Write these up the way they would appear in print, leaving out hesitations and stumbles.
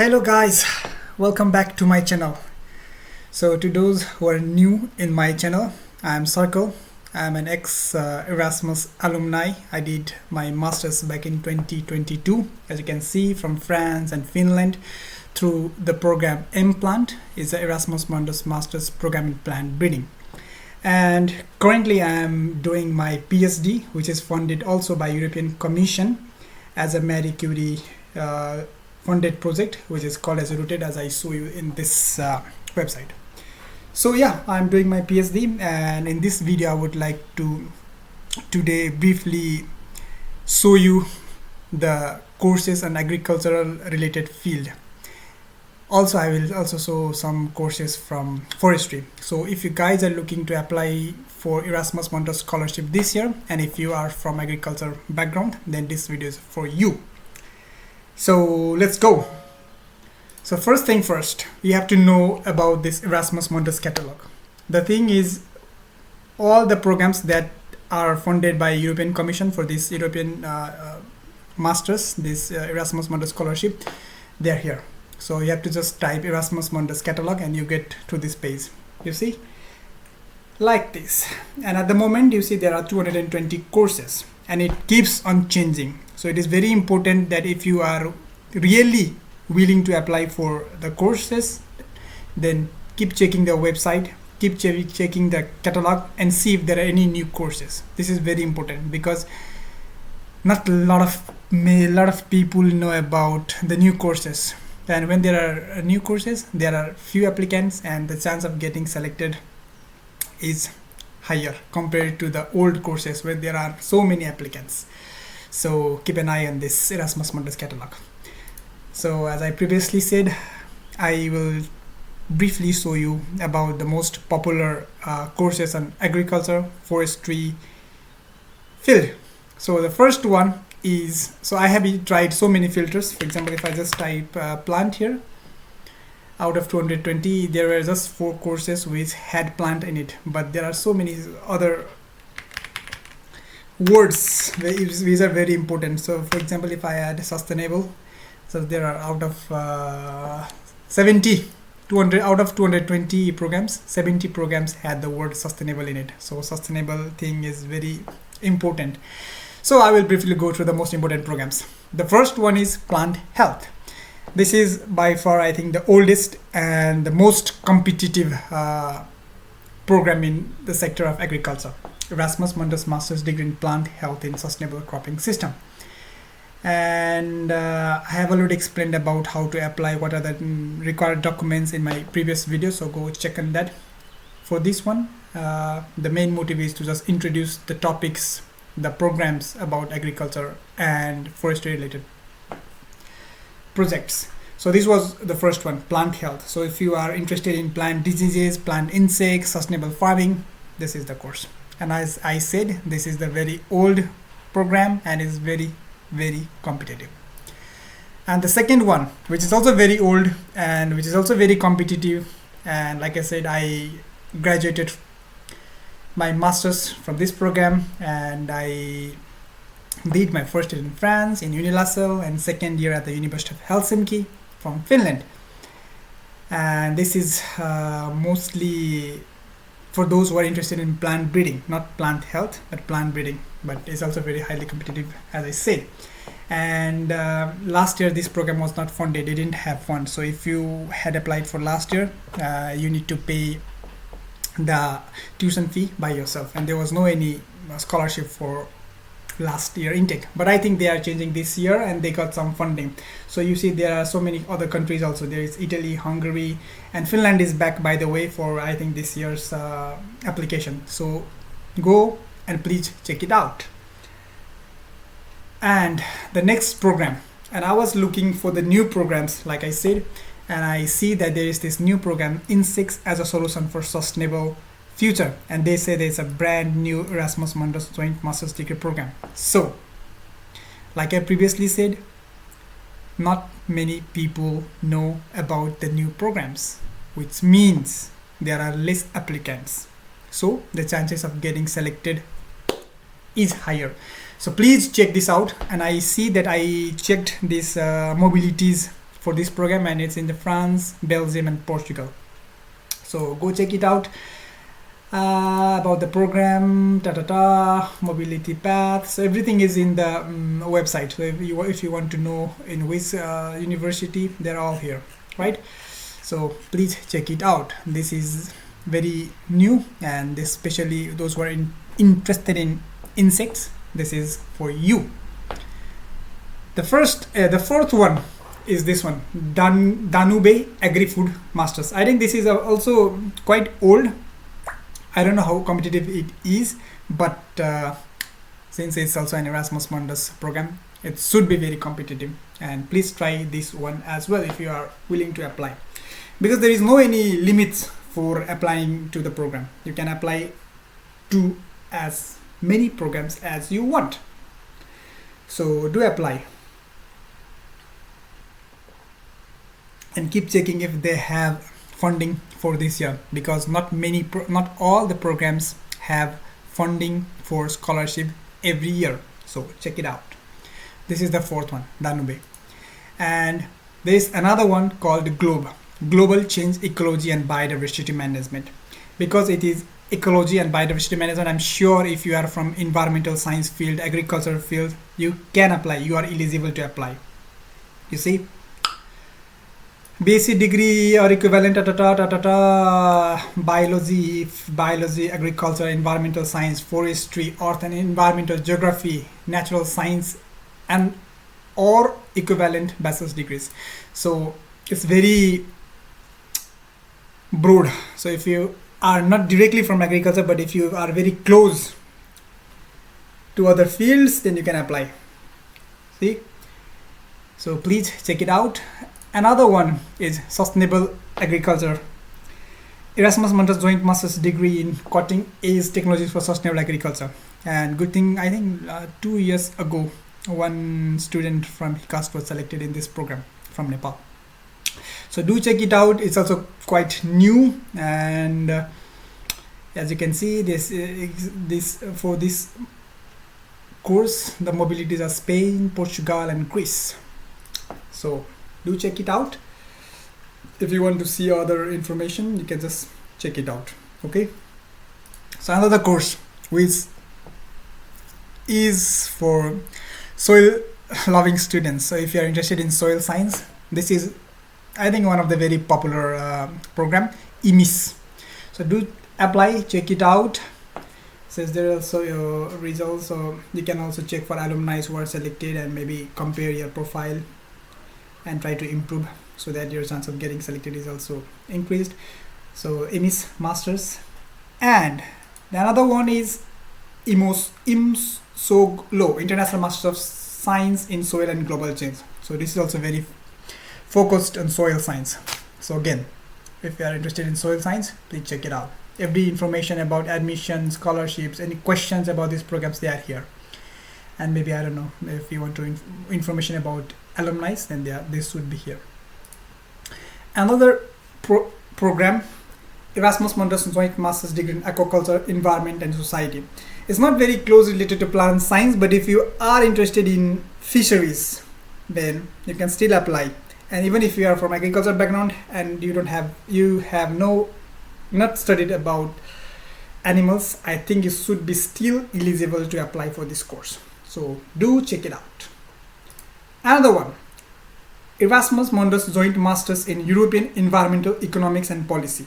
Hello guys, welcome back to my channel. So to those who are new in my channel, I am SARKAL. I am an ex-Erasmus alumni. I did my masters back in 2022, as you can see, from France and Finland through the program M-Plant. Is the Erasmus Mundus Masters Program in Plant Breeding. And currently I am doing my PhD, which is funded also by European Commission as a Marie Curie funded project, which is called as Rooted, as I show you in this website. So yeah, I'm doing my PhD, and in this video I would like to today briefly show you the courses on agricultural related field. Also, I will also show some courses from forestry. So if you guys are looking to apply for Erasmus Mundus scholarship this year, and if you are from agriculture background, then this video is for you. So let's go. So first thing first, you have to know about this Erasmus Mundus catalog. The thing is, all the programs that are funded by European Commission for this European masters, this Erasmus Mundus scholarship, they're here. So you have to just type Erasmus Mundus catalog and you get to this page. You see, like this. And at the moment you see there are 220 courses, and it keeps on changing. So it is very important that if you are really willing to apply for the courses, then keep checking the website, keep checking the catalog and see if there are any new courses. This is very important because not a lot of people know about the new courses. And when there are new courses, there are few applicants and the chance of getting selected is higher compared to the old courses where there are so many applicants. So keep an eye on this Erasmus Mundus catalog. So as I previously said, I will briefly show you about the most popular courses on agriculture, forestry field. So the first one is, so I have tried so many filters. For example, if I just type plant here, out of 220, there were just 4 courses which had plant in it, but there are so many other words which are very important. So for example, if I add sustainable, so there are out of 200 out of 220 programs, 70 programs had the word sustainable in it. So sustainable thing is very important. So I will briefly go through the most important programs. The first one is plant health. This is by far, I think, the oldest and the most competitive program in the sector of agriculture. Erasmus Mundus Master's Degree in Plant Health in Sustainable Cropping System. And I have already explained about how to apply, what are the required documents in my previous video, so go check on that. For this one, the main motive is to just introduce the topics, the programs about agriculture and forestry related projects. So this was the first one, plant health. So if you are interested in plant diseases, plant insects, sustainable farming, this is the course. And as I said, this is the very old program and is very, very competitive. And the second one, which is also very old and which is also very competitive, and like I said, I graduated my master's from this program, and I did my first year in France in Unilassell and second year at the University of Helsinki from Finland. And this is mostly for those who are interested in plant breeding, not plant health, but plant breeding, but it's also very highly competitive, as I said. And last year this program was not funded, it didn't have funds. So if you had applied for last year, you need to pay the tuition fee by yourself, and there was no any scholarship for last year intake. But I think they are changing this year and they got some funding. So you see there are so many other countries also. There is Italy, Hungary, and Finland is back, by the way, for I think this year's application. So go and please check it out. And the next program, and I was looking for the new programs, like I said, and I see that there is this new program, Insects as a Solution for Sustainable Future, and they say there's a brand new Erasmus Mundus Joint Master's Degree program. So like I previously said, not many people know about the new programs, which means there are less applicants, so the chances of getting selected is higher. So please check this out. And I see that I checked this mobilities for this program, and it's in the France, Belgium and Portugal. So go check it out. About the program, mobility paths, so everything is in the website. So if you want to know in which university, they're all here, right? So please check it out. This is very new, and especially those who are interested in insects, this is for you. The fourth one is this one, DANUBE Agri-Food Masters. I think this is also quite old. I don't know how competitive it is, but since it's also an Erasmus Mundus program, it should be very competitive, and please try this one as well if you are willing to apply, because there is no any limits for applying to the program. You can apply to as many programs as you want, so do apply and keep checking if they have funding for this year, because not all the programs have funding for scholarship every year. So check it out. This is the fourth one, DANUBE. And there's another one called Global Change, Ecology and Biodiversity Management. Because it is ecology and biodiversity management, I'm sure if you are from environmental science field, agriculture field, you can apply, you are eligible to apply. You see, basic degree or equivalent, biology, agriculture, environmental science, forestry, earth and environmental geography, natural science, and or equivalent bachelor's degrees. So it's very broad. So if you are not directly from agriculture, but if you are very close to other fields, then you can apply. See, so please check it out. Another one is Sustainable Agriculture, Erasmus Mundus Joint Master's Degree in Cutting Edge Technologies for Sustainable Agriculture. And good thing, I think 2 years ago, one student from HICAS was selected in this program from Nepal. So do check it out. It's also quite new, and as you can see, for this course, the mobilities are Spain, Portugal, and Greece. So do check it out. If you want to see other information, you can just check it out. Okay. So another course which is for soil loving students. So if you are interested in soil science, this is, I think, one of the very popular program, EMISS. So do apply, check it out. Says there are also your results, so you can also check for alumni who are selected and maybe compare your profile and try to improve so that your chance of getting selected is also increased. So EMISS Masters. And the another one is IMSOGLO, International Masters of Science in Soil and Global Change. So this is also very focused on soil science. So again, if you are interested in soil science, please check it out. Every information about admission, scholarships, any questions about these programs, they are here. And maybe, I don't know, if you want to information about alumni, then this would be here. Another program, Erasmus Mundus Joint Master's Degree in Aquaculture, Environment and Society. It's not very close related to plant science, but if you are interested in fisheries, then you can still apply. And even if you are from agriculture background and you have not studied about animals, I think you should be still eligible to apply for this course. So do check it out. Another one, Erasmus Mundus Joint Masters in European Environmental Economics and Policy.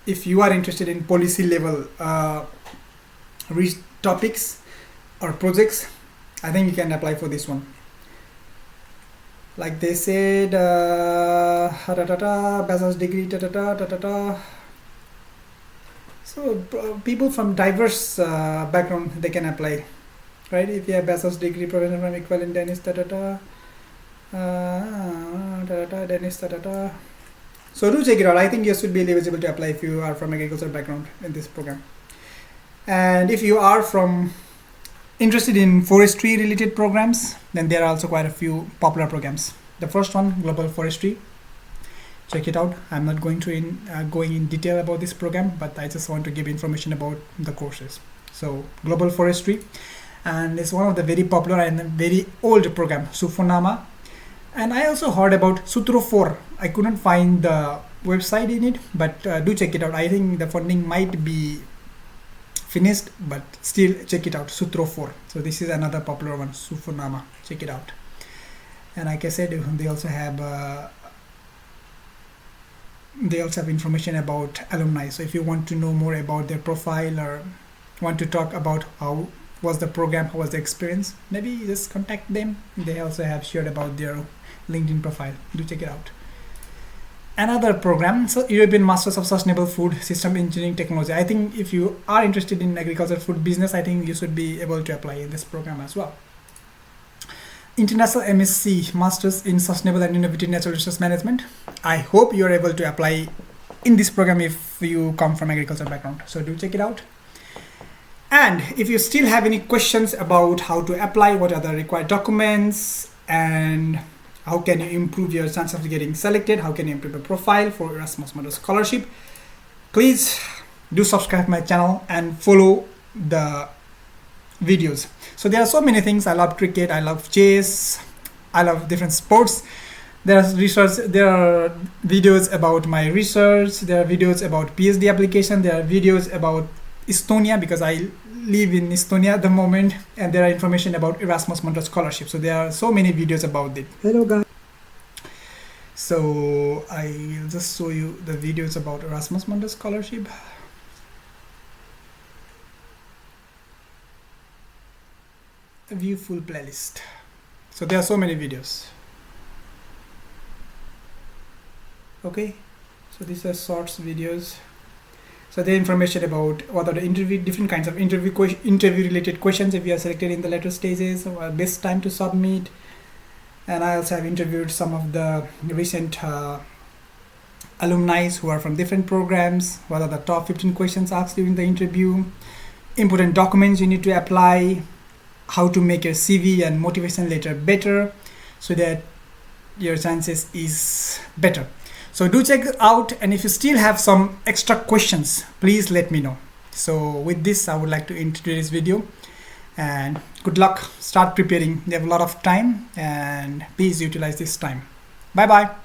If you are interested in policy level topics or projects, I think you can apply for this one. Like they said, bachelor's degree, So people from diverse background, they can apply, right? If you have bachelor's degree, professional from equivalent Danish, Danish, So do check it out. I think you should be eligible to apply if you are from agriculture background in this program. And if you are interested in forestry related programs, then there are also quite a few popular programs. The first one, Global Forestry. Check it out. I'm not going to going in detail about this program, but I just want to give information about the courses. So Global Forestry, and it's one of the very popular and very old program, SUFONAMA. And I also heard about Sutro 4. I couldn't find the website in it, but do check it out. I think the funding might be finished, but still check it out. Sutro 4. So this is another popular one, SUFONAMA. Check it out. And like I said, they also have information about alumni. So if you want to know more about their profile or want to talk about how was the program, how was the experience, maybe just contact them. They also have shared about their LinkedIn profile. Do check it out. Another program, so European Masters of Sustainable Food System Engineering Technology. I think if you are interested in agriculture food business, I think you should be able to apply in this program as well. International MSc, Masters in Sustainable and Innovative Natural Resource Management. I hope you are able to apply in this program if you come from agriculture background. So do check it out. And if you still have any questions about how to apply, what are the required documents, and how can you improve your chance of getting selected, how can you improve your profile for Erasmus Mundus scholarship, please do subscribe my channel and follow the videos. So there are so many things. I love cricket, I love chess, I love different sports. There are videos about my research, there are videos about PhD application, there are videos about Estonia because I live in Estonia at the moment, and there are information about Erasmus Mundus scholarship. So there are so many videos about it. Hello guys. So I will just show you the videos about Erasmus Mundus scholarship. View full playlist. So there are so many videos. Okay, so these are shorts videos. So the information about what are the different kinds of interview related questions if you are selected in the later stages, or best time to submit. And I also have interviewed some of the recent alumni who are from different programs. What are the top 15 questions asked during the interview, important documents you need to apply, how to make your CV and motivation letter better so that your chances is better. So do check it out, and if you still have some extra questions, please let me know. So with this, I would like to end today's video, and good luck. Start preparing. You have a lot of time, and please utilize this time. Bye bye.